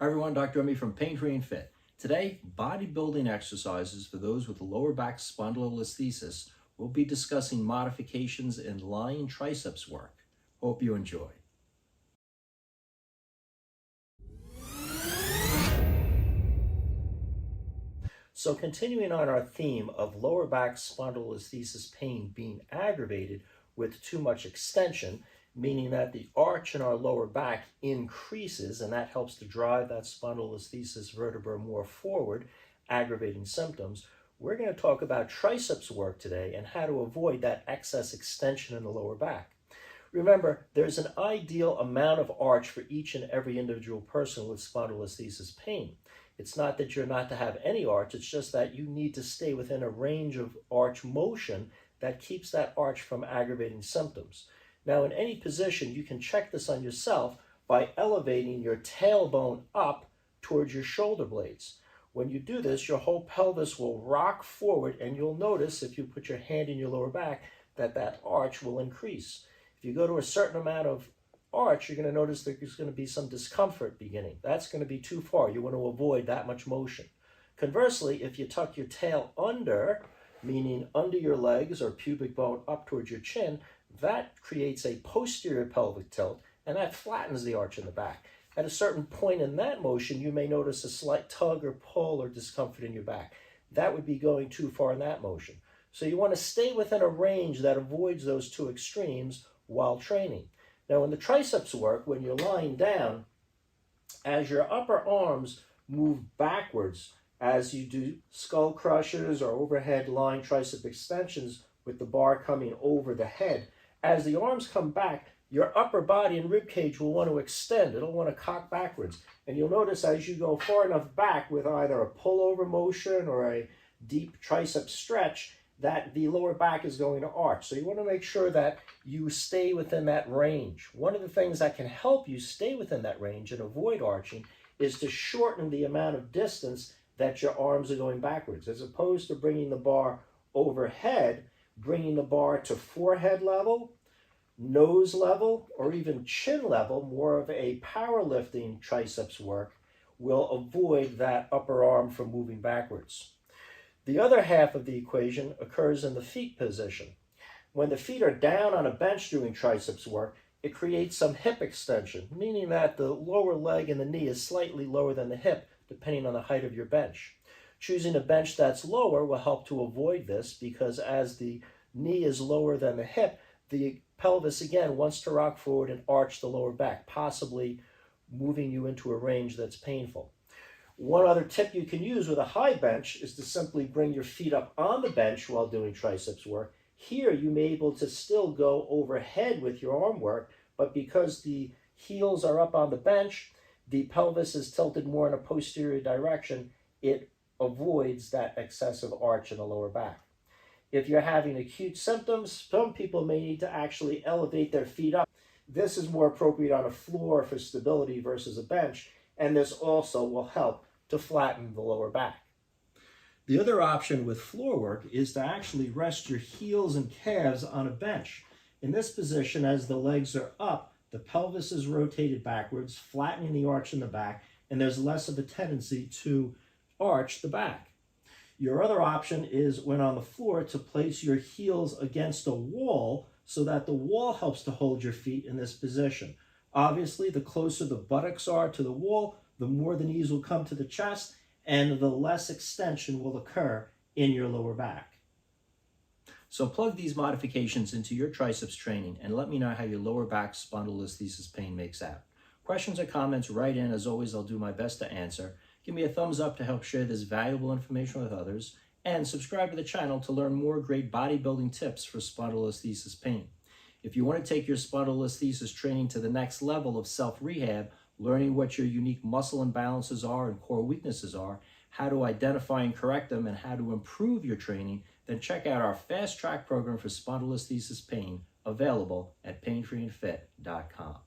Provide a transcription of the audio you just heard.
Hi everyone, Dr. Emmy from Pain Free and Fit. Today, bodybuilding exercises for those with lower back spondylolisthesis. We'll be discussing modifications in lying triceps work. Hope you enjoy. So continuing on our theme of lower back spondylolisthesis pain being aggravated with too much extension, meaning that the arch in our lower back increases, and that helps to drive that spondylolisthesis vertebra more forward, aggravating symptoms. We're going to talk about triceps work today and how to avoid that excess extension in the lower back. Remember, there's an ideal amount of arch for each and every individual person with spondylolisthesis pain. It's not that you're not to have any arch, it's just that you need to stay within a range of arch motion that keeps that arch from aggravating symptoms. Now, in any position, you can check this on yourself by elevating your tailbone up towards your shoulder blades. When you do this, your whole pelvis will rock forward, and you'll notice if you put your hand in your lower back that that arch will increase. If you go to a certain amount of arch, you're going to notice that there's going to be some discomfort beginning. That's going to be too far. You want to avoid that much motion. Conversely, if you tuck your tail under, meaning under your legs or pubic bone up towards your chin, that creates a posterior pelvic tilt, and that flattens the arch in the back. At a certain point in that motion, you may notice a slight tug or pull or discomfort in your back. That would be going too far in that motion. So you want to stay within a range that avoids those two extremes while training. Now, in the triceps work, when you're lying down, as your upper arms move backwards, as you do skull crushes or overhead lying tricep extensions with the bar coming over the head, as the arms come back, your upper body and rib cage will want to extend. It'll want to cock backwards. And you'll notice as you go far enough back with either a pullover motion or a deep tricep stretch, that the lower back is going to arch. So you want to make sure that you stay within that range. One of the things that can help you stay within that range and avoid arching is to shorten the amount of distance that your arms are going backwards. As opposed to bringing the bar overhead, bringing the bar to forehead level, nose level, or even chin level, more of a powerlifting triceps work, will avoid that upper arm from moving backwards. The other half of the equation occurs in the feet position. When the feet are down on a bench doing triceps work, it creates some hip extension, meaning that the lower leg and the knee is slightly lower than the hip, depending on the height of your bench. Choosing a bench that's lower will help to avoid this, because as the knee is lower than the hip, the pelvis again wants to rock forward and arch the lower back, possibly moving you into a range that's painful. One other tip you can use with a high bench is to simply bring your feet up on the bench while doing triceps work. Here you may be able to still go overhead with your arm work, but because the heels are up on the bench, the pelvis is tilted more in a posterior direction, it avoids that excessive arch in the lower back. If you're having acute symptoms, some people may need to actually elevate their feet up. This is more appropriate on a floor for stability versus a bench, and this also will help to flatten the lower back. The other option with floor work is to actually rest your heels and calves on a bench. In this position, as the legs are up, the pelvis is rotated backwards, flattening the arch in the back, and there's less of a tendency to arch the back. Your other option is, when on the floor, to place your heels against a wall so that the wall helps to hold your feet in this position. Obviously, the closer the buttocks are to the wall, the more the knees will come to the chest, and the less extension will occur in your lower back. So plug these modifications into your triceps training and let me know how your lower back spondylolisthesis pain makes out. Questions or comments, write in. As always, I'll do my best to answer. Give me a thumbs up to help share this valuable information with others, and subscribe to the channel to learn more great bodybuilding tips for spondylolisthesis pain. If you want to take your spondylolisthesis training to the next level of self-rehab, learning what your unique muscle imbalances are and core weaknesses are, how to identify and correct them, and how to improve your training, then check out our fast track program for spondylolisthesis pain, available at painfreeandfit.com.